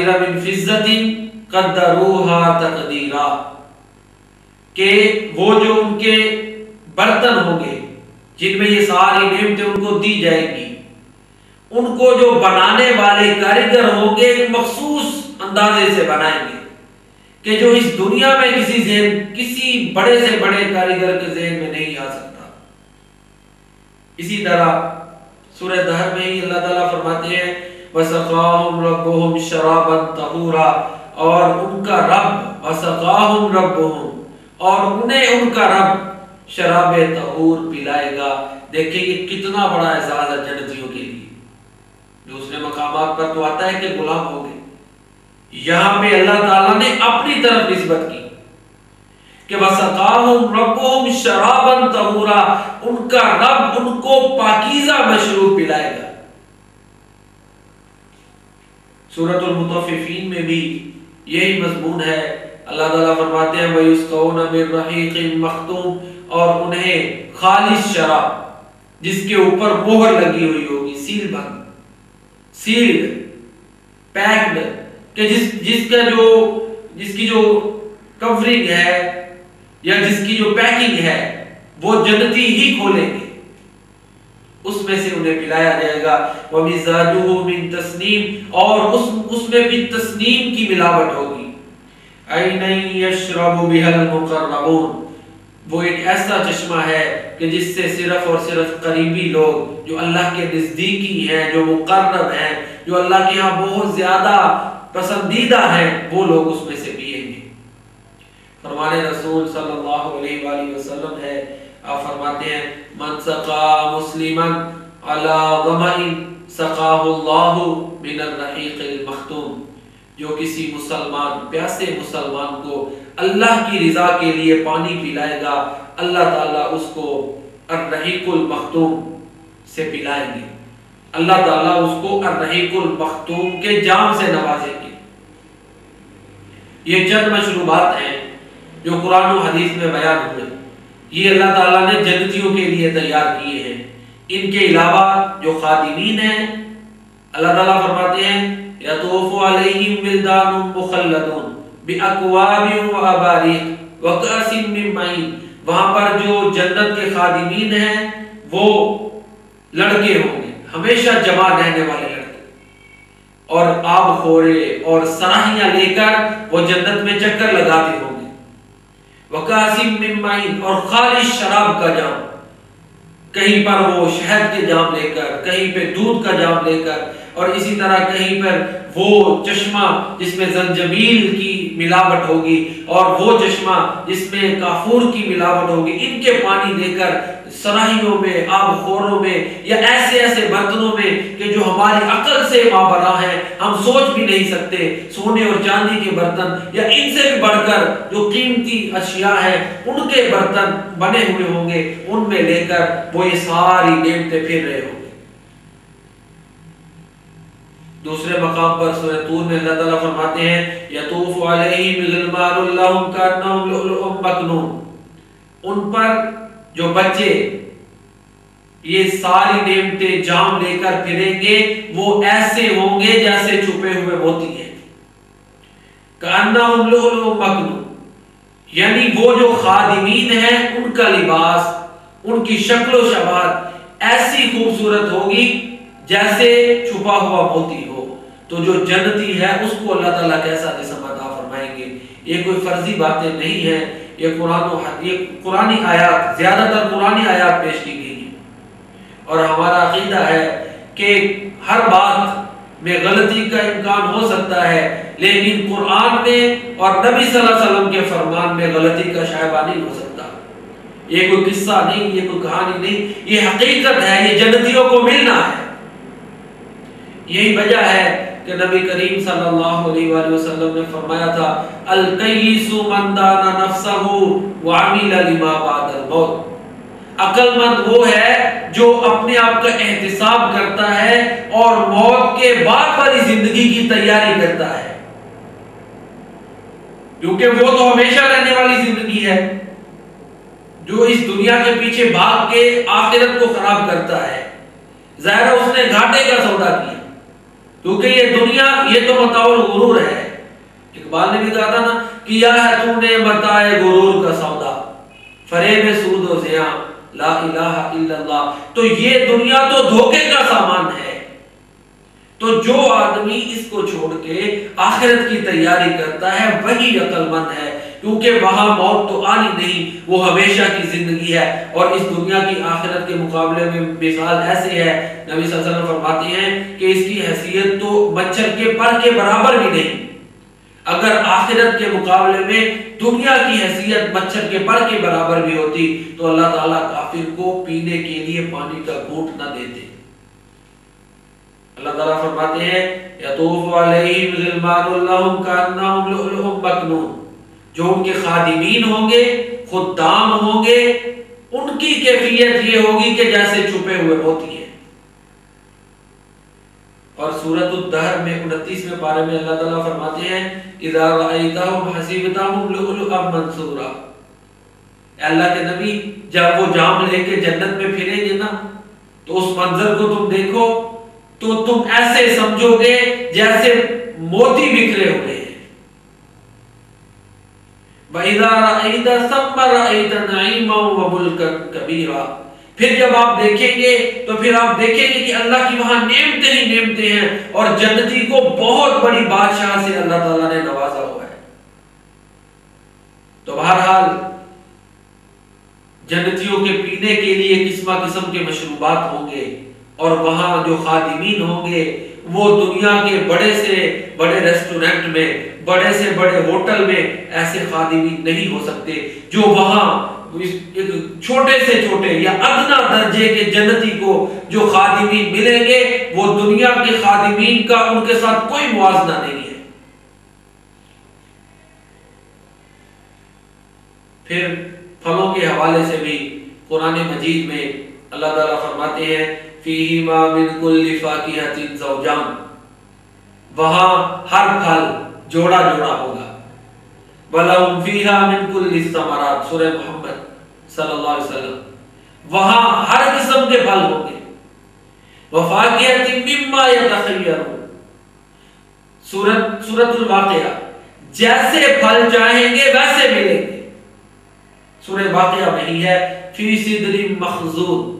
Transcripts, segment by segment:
قناطیر من فضة قدروها تقدیرا، کہ وہ جو ان کے برتن ہوں گے جن میں یہ ساری نعمتیں ان کو دی جائے گی، ان کو جو بنانے والے کاریگر ہوں گے ایک مخصوص اندازے سے بنائیں گے کہ جو اس دنیا میں کسی بڑے سے بڑے کاریگر کے ذہن میں نہیں آ سکتا۔ اسی طرح سورہ دہر میں ہی اللہ تعالیٰ فرماتے ہیں وَسَقَاهُمْ رَبُّهُمْ شَرَابًا طَهُورًا، اور ان کا رب وَسَقَاهُمْ رَبُّهُمْ، اور انہیں ان کا رب شراب طہور پلائے گا۔ دیکھیں یہ کتنا بڑا اعزاز ہے جنتیوں کے لیے۔ دوسرے مقامات پر تو آتا ہے کہ غلام ہو گئے، یہاں پہ اللہ تعالیٰ نے اپنی طرف نسبت کی کہ وَسَقَاهُمْ رَبُّهُمْ شَرَابًا طَهُورًا، ان کا رب ان کو پاکیزہ مشروب پلائے گا۔ سورۃ المطففین میں بھی یہی مضمون ہے۔ اللہ تعالیٰ فرماتے ہیں وَيُسْقَوْنَ مِن رَحِيقٍ مَخْتُومٍ، اور انہیں خالص شراب جس کے اوپر مہر لگی ہوئی ہوگی، سیل بند، سیلڈ، پیکڈ، کہ جس کی جو کورنگ ہے یا جس کی جو پیکنگ ہے وہ جنتی ہی کھولیں گے، اس میں سے انہیں پلایا جائے گا۔ وَمِزَاجُهُ مِن تَسْنِيمٍ، اور اس میں بھی تسنیم کی ملاوٹ ہوگی۔ عَيْنًا يَشْرَبُ بِهَا الْمُقَرَّبُونَ، وہ ایک ایسا چشمہ ہے کہ جس سے صرف اور صرف قریبی لوگ جو اللہ کے نزدیکی ہیں، جو مقرب ہیں، جو اللہ کے ہاں بہت زیادہ پسندیدہ ہیں، وہ لوگ اس میں سے پیئیں گے۔ فرمان رسول صلی اللہ علیہ وآلہ وسلم ہے، آپ فرماتے ہیں من سقا مسلما علی ظمأ سقاہ اللہ من الرحیق المختوم، جو کسی مسلمان، پیاسے مسلمان کو اللہ کی رضا کے لیے پانی پلائے گا، اللہ تعالیٰ اس کو الرحیق المختوم سے پلائیں گے، اللہ تعالیٰ اس کو الرحیق المختوم کے جام سے نوازیں گے۔ یہ چند مشروبات ہیں جو قرآن و حدیث میں بیان ہوئے، یہ اللہ تعالیٰ نے جنتیوں کے لیے تیار کیے ہیں۔ ان کے علاوہ جو خادمین ہیں، اللہ تعالیٰ فرماتے ہیں یطوف علیہم ولدان مخلدون بأکواب واباریق وکأس من معین، وہاں پر جو جنت کے خادمین ہیں وہ لڑکے ہوں گے، ہمیشہ جمع رہنے والے لڑکے، اور آب خورے اور سراہیاں لے کر وہ جنت میں چکر لگاتے ہوں گے۔ وکأس من معین، اور خالص شراب کا جام، کہیں پر وہ شہد کے جام لے کر، کہیں پہ دودھ کا جام لے کر، اور اسی طرح کہیں پر وہ چشمہ جس میں زنجبیل کی ملاوٹ ہوگی، اور وہ چشمہ جس میں کافور کی ملاوٹ ہوگی، ان کے پانی دے کر سراہیوں میں، آب خوروں میں، یا ایسے ایسے برتنوں میں کہ جو ہماری عقل سے مابرا ہیں، ہم سوچ بھی نہیں سکتے، سونے اور چاندی کے برتن، یا ان سے بھی بڑھ کر جو قیمتی اشیاء ہیں ان کے برتن بنے ہوئے ہوں گے، ان میں لے کر وہ یہ ساری نعمتیں پھر رہے ہوں گے۔ دوسرے مقام پر سورہ طور میں اللہ تعالیٰ فرماتے ہیں یطوف علیہم غلمان لہم کأنہم لؤلؤ مکنون، ان پر جو بچے یہ ساری نعمتیں جام لے کر پھریں گے، وہ ایسے ہوں گے جیسے چھپے ہوئے موتی ہیں۔ کأنہم لؤلؤ مکنون، یعنی وہ جو خادمین ہیں ان کا لباس، ان کی شکل و شباہت ایسی خوبصورت ہوگی جیسے چھپا ہوا موتی ہو۔ تو جو جنتی ہے اس کو اللہ تعالیٰ کیسا جسم عطا فرمائیں گے۔ یہ کوئی فرضی باتیں نہیں ہیں، یہ قرآنی آیات، زیادہ تر قرآنی آیات پیش کی گئی ہیں، اور ہمارا عقیدہ ہے کہ ہر بات میں غلطی کا امکان ہو سکتا ہے، لیکن قرآن میں اور نبی صلی اللہ علیہ وسلم کے فرمان میں غلطی کا شائبہ نہیں ہو سکتا۔ یہ کوئی قصہ نہیں، یہ کوئی کہانی نہیں، یہ حقیقت ہے، یہ جنتیوں کو ملنا ہے۔ یہی وجہ ہے کہ نبی کریم صلی اللہ علیہ وآلہ وسلم نے فرمایا تھا الکیس من دان نفسہ وعمل لما بعد الموت، عقل مند وہ ہے جو اپنے آپ کا احتساب کرتا ہے اور موت کے بعد والی زندگی کی تیاری کرتا ہے، کیونکہ وہ تو ہمیشہ رہنے والی زندگی ہے۔ جو اس دنیا کے پیچھے بھاگ کے آخرت کو خراب کرتا ہے، ظاہر اس نے گھاٹے کا سودا کیا۔ کیونکہ یہ دنیا یہ تو متاع الغرور ہے. اقبال نے بھی کہا تھا نا، کیا ہے تو نے متاع غرور کا سودا، فریب سود و زیاں لا الہ الا اللہ. تو یہ دنیا تو دھوکے کا سامان ہے. تو جو آدمی اس کو چھوڑ کے آخرت کی تیاری کرتا ہے وہی عقل مند ہے، کیونکہ وہاں موت تو آنی نہیں، وہ ہمیشہ کی زندگی ہے. اور اس دنیا کی آخرت کے مقابلے میں مثال ایسے ہے، نبی صلی اللہ علیہ وسلم فرماتے ہیں کہ اس کی حیثیت تو مچھر کے پر کے برابر بھی نہیں. اگر آخرت کے مقابلے میں دنیا کی حیثیت مچھر کے پر کے برابر بھی ہوتی تو اللہ تعالیٰ کافر کو پینے کے لیے پانی کا گھونٹ نہ دیتے. اللہ تعالیٰ فرماتے ہیں یطوف علیہم غلمان لہم کأنہم لؤلؤ مکنون. جو ان کے خادمین ہوں گے، خدام ہوں گے، ان کی کیفیت یہ ہوگی کہ جیسے چھپے ہوئے موتی ہیں. اور سورۃ الدہر میں 29ویں پارے میں اللہ تعالیٰ فرماتے ہیں اذا رأیتہم حسبتہم لؤلؤا منثورا. اے اللہ کے نبی، جب وہ جام لے کے جنت میں پھریں گے نا تو اس منظر کو تم دیکھو تو تم ایسے سمجھو گے جیسے موتی بکھرے ہوئے ہیں. وَإِذَا رَأَيْتَ ثَمَّ رَأَيْتَ نَعِيمًا وَمُلْكًا كَبِيرًا. پھر جب آپ دیکھیں گے تو پھر آپ دیکھیں گے کہ اللہ کی وہاں نعمتیں ہی نعمتیں ہیں، اور جنتی کو بہت بڑی بادشاہ سے اللہ تعالیٰ نے نوازا ہوا ہے. تو بہرحال جنتیوں کے پینے کے لیے قسمہ قسم کے مشروبات ہوں گے، اور وہاں جو خادمین ہوں گے وہ دنیا کے بڑے سے بڑے ریسٹورنٹ میں، بڑے سے بڑے ہوٹل میں ایسے خادمین نہیں ہو سکتے جو وہاں ایک چھوٹے سے چھوٹے یا ادنا درجے کے جنتی کو جو خادمین ملیں گے وہ دنیا کے خادمین کا ان کے ساتھ کوئی موازنہ نہیں ہے. پھر پھلوں کے حوالے سے بھی قرآن مجید میں اللہ تعالیٰ فرماتے ہیں فیہما من کل فاکہۃ زوجان. وہاں ہر پھل جوڑا جوڑا ہوگا. وَلَهُمْ فِيهَا مِن كُلِّ الثَّمَرَاتِ سورہ محمد صلی اللہ علیہ وسلم. وہاں ہر قسم کے پھل ہوں گے. وَفَاكِهَةٍ مِّمَّا يَتَخَيَّرُونَ سورۃ الواقعہ. جیسے پھل چاہیں گے ویسے ملیں گے. سورہ واقعہ وہی ہے فی صدر مخضود.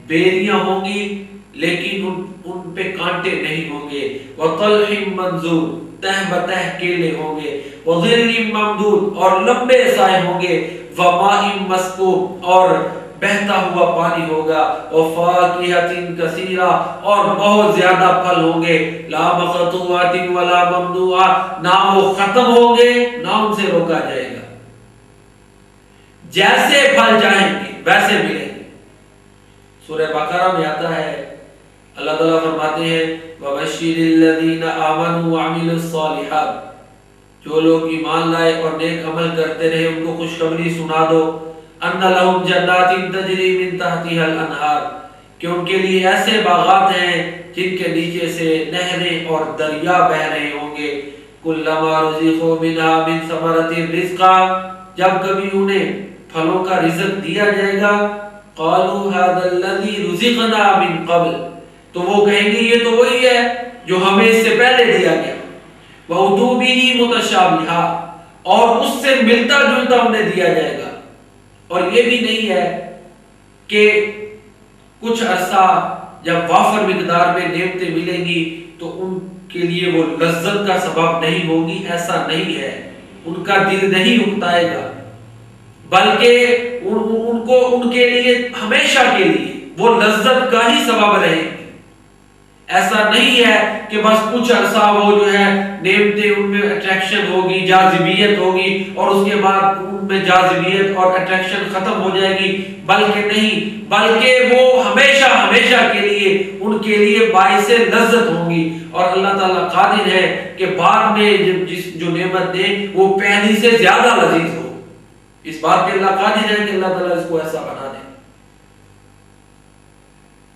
بیریاں ہوں گی لیکن ان پہ کانٹے نہیں ہوں گے. وَطَلْحٍ مَنْضُودٍ تہ بتہ کیلے ہوں گے. وَظِلٍّ مَمْدُودٍ اور لمبے سائے ہوں گے. وَمَاءٍ مَسْكُوبٍ اور بہتا ہوا پانی ہوگا. وَفَاكِهَةٍ كَثِيرَةٍ اور بہت زیادہ پھل ہوں گے. لَا مَقْطُوعَةٍ وَلَا مَمْنُوعَةٍ نہ وہ ختم ہوں گے نہ ان سے روکا جائے گا. جیسے پھل چاہیں گے ویسے ملیں گے. سورہ بقرہ میں آتا ہے اللہ تعالیٰ فرماتے ہیں وَبَشِّرِ الَّذِينَ آمَنُوا وَعَمِلُوا الصَّالِحَاتِ. جو لوگ ایمان لائے اور نیک عمل کرتے رہے ان کو خوشخبری سنا دو. أَنَّ لَهُمْ جَنَّاتٍ تَجْرِي مِن تَحْتِهَا الْأَنْهَارُ کہ ان کے لیے ایسے باغات ہیں جن کے نیچے سے نہریں اور دریا بہہ رہے ہوں گے. كُلَّمَا رُزِقُوا مِنْهَا مِنْ ثَمَرَةٍ رِزْقًا جب کبھی انہیں پھلوں کا رزق دیا جائے گا قالوا هذا الذي رزقنا من قبل تو وہ کہیں گے یہ تو وہی ہے جو ہمیں اس سے پہلے دیا گیا. وَأُتُوا بِهِ مُتَشَابِهًا اور اس سے ملتا جلتا انہیں دیا جائے گا. اور یہ بھی نہیں ہے کہ کچھ عرصہ جب وافر مقدار میں نعمتیں ملیں گی تو ان کے لیے وہ لذت کا سبب نہیں ہوگی. ایسا نہیں ہے. ان کا دل نہیں اکتائے گا بلکہ ان کے لیے ہمیشہ کے لیے وہ لذت کا ہی سبب رہے گی. ایسا نہیں ہے کہ بس کچھ عرصہ وہ جو ہے نعمتیں ان میں اٹریکشن ہوگی، جاذبیت ہوگی اور اس کے بعد ان میں جاذبیت اور اٹریکشن ختم ہو جائے گی. بلکہ نہیں، بلکہ وہ ہمیشہ ہمیشہ کے لیے ان کے لیے باعث لذت ہوں گی. اور اللہ تعالیٰ قادر ہے کہ بعد میں جو نعمت دے وہ پہلی سے زیادہ لذیذ ہو. اس بات پہ اللہ قادر ہے کہ اللہ تعالیٰ اس کو ایسا بنا دے.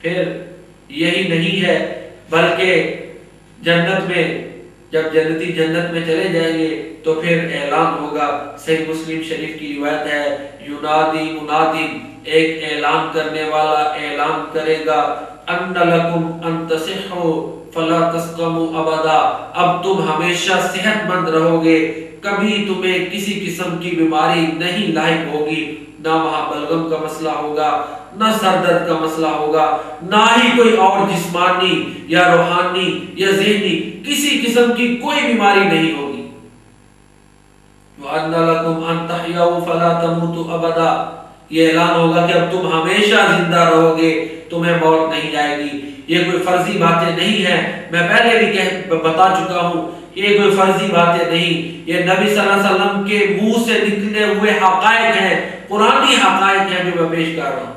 پھر یہی نہیں ہے بلکہ جنت میں جب جنتی جنت میں چلے جائیں گے تو پھر اعلان ہوگا. صحیح مسلم شریف کی روایت ہے ینادی منادن ایک اعلان کرنے والا اعلان کرے گا ان لکم ان تصحوا فلا تسقموا ابدا، اب تم ہمیشہ صحت مند رہو گے، کبھی تمہیں کسی قسم کی بیماری نہیں لاحق ہوگی، نہ وہاں بلغم کا مسئلہ ہوگا، نہ سر درد کا مسئلہ ہوگا، نہ ہی کوئی اور جسمانی یا روحانی یا ذہنی کسی قسم کی کوئی بیماری نہیں ہوگی۔ وَأَنَّ لَكُمْ أَن تَحْيَوْا فَلَا تَمُوتُوا أَبَدًا، یہ اعلان ہوگا کہ اب تم ہمیشہ زندہ رہو گے، تمہیں موت نہیں آئے گی۔ یہ کوئی فرضی باتیں نہیں ہیں، میں پہلے بھی بتا چکا ہوں، یہ کوئی فرضی باتیں نہیں، یہ نبی صلی اللہ علیہ وسلم کے منہ سے نکلے ہوئے حقائق ہیں، قرآنی حقائق ہیں جو میں پیش کر رہا ہوں۔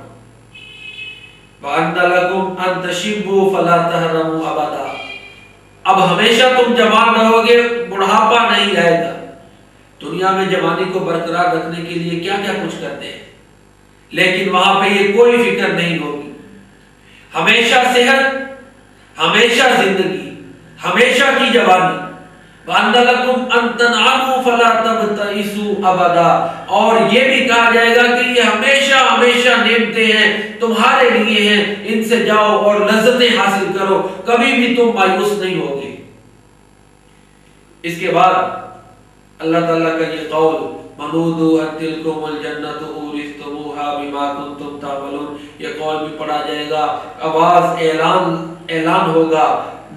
وَأَنَّ لَكُمْ أَن تَشِبُّوا فَلَا تَهْرَمُوا أَبَدًا، اب ہمیشہ تم جوان رہو گے، بڑھاپا نہیں آئے گا۔ دنیا میں جوانی کو برقرار رکھنے کے لیے کیا کیا کچھ کرتے ہیں، لیکن وہاں پہ یہ کوئی فکر نہیں ہوگی، ہمیشہ صحت، ہمیشہ زندگی، ہمیشہ کی جوانی۔ وَأَنَّ لَكُمْ أَن تَنْعَمُوا فَلَا تَبْتَئِسُوا أَبَدًا، اور یہ بھی کہا جائے گا کہ یہ ہمیشہ ہمیشہ نعمتیں ہیں، تمہارے لیے ہیں، ان سے جاؤ اور لذتیں حاصل کرو، کبھی بھی تم مایوس نہیں ہوگے۔ اس کے بعد اللہ تعالیٰ کا یہ قول مَنُودُوا أَن تِلْكُمُ الْجَنَّةُ أُورِثْتُمُوهَا بِمَا كُنْتُمْ تَعْمَلُونَ، یہ قول بھی پڑھا جائے گا، آواز اعلان ہوگا،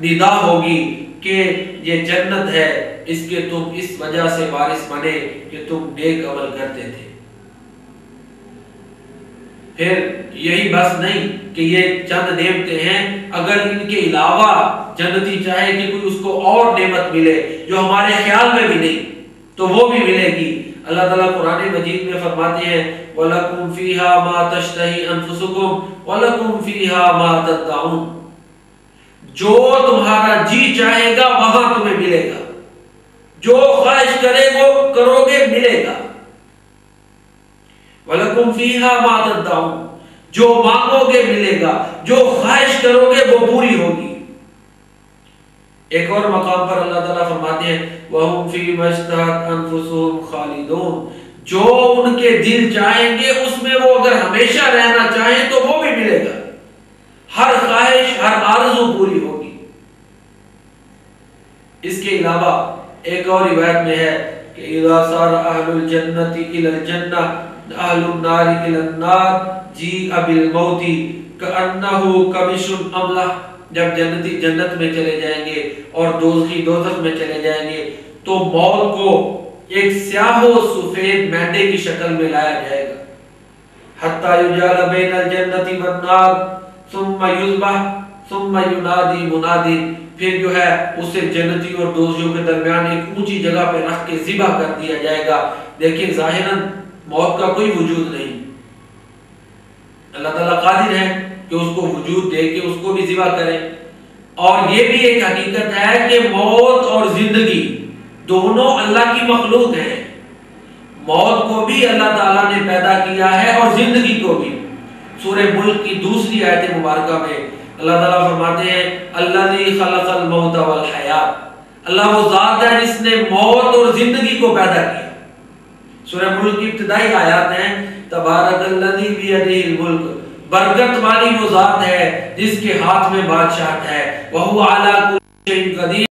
ندا ہوگی کہ یہ جنت ہے، اس کے تم اس وجہ سے وارث بنے کہ تم نیک عمل کرتے تھے۔ پھر یہی بس نہیں کہ یہ چند نعمتیں ہیں، اگر ان کے علاوہ جنتی چاہے کہ کوئی اس کو اور نعمت ملے جو ہمارے خیال میں بھی نہیں تو وہ بھی ملے گی۔ اللہ تعالیٰ قرآن مجید میں فرماتے ہیں وَلَكُمْ فِيهَا مَا تَشْتَهِي أَنفُسُكُمْ وَلَكُمْ فِيهَا مَا تَدَّعُونَ، جو تمہارا جی چاہے گا وہاں تمہیں ملے گا، جو خواہش کرے وہ کرو گے ملے گا۔ وَلَكُمْ فِيهَا مَا تَدَّعُونَ، جو مانگو گے ملے گا، جو خواہش کرو گے وہ پوری ہوگی۔ ایک اور مقام پر اللہ تعالیٰ فرماتے ہیں وَهُمْ فِي مَا اشْتَهَتْ أَنفُسُهُمْ خَالِدُونَ، جو ان کے دل چاہیں گے اس میں وہ اگر ہمیشہ رہنا چاہیں تو وہ بھی ملے گا، ہر خواہش ہر آرزو پوری ہوگی۔ اس کے علاوہ ایک اور روایت میں ہے کہ اِذَا صَارَ أَهْلُ الْجَنَّةِ إِلَى الْجَنَّةِ أَهْلُ النَّارِ إِلَى النَّارِ جِيءَ بِالْمَوْتِ كَأَنَّهُ كَبِشٌ أَمْلَحٌ، جب جنتی جنت میں چلے جائیں گے اور دوزخی دوزخ میں چلے جائیں گے تو موت کو ایک سیاہ و سفید مینڈے کی شکل میں لایا جائے گا، حتی یجعل بین الجنت والنار ثم یذبح ثم ینادی منادی، پھر جو ہے اسے جنتی اور دوزخیوں کے درمیان ایک اونچی جگہ پہ رکھ کے ذبح کر دیا جائے گا۔ دیکھیں ظاہراً موت کا کوئی وجود نہیں، اللہ تعالیٰ قادر ہے کہ اس کو وجود دے کے اس کو بھی ذبح کرے، اور یہ بھی ایک حقیقت ہے کہ موت اور زندگی دونوں اللہ کی مخلوق ہیں، موت کو بھی اللہ تعالیٰ نے پیدا کیا ہے اور زندگی کو بھی۔ سورہ ملک کی دوسری آیت مبارکہ میں اللہ تعالیٰ فرماتے ہیں الذی خلق الموت والحیات، اللہ وہ ذات ہے جس نے موت اور زندگی کو پیدا کیا۔ سورہ ملک کی ابتدائی آیات ہیں تبارک الذی بیدہ الملک، برکت والی وہ ذات ہے جس کے ہاتھ میں بادشاہت ہے، وَهُوَ عَلَى كُلِّ شَيْءٍ قَدِيرٌ،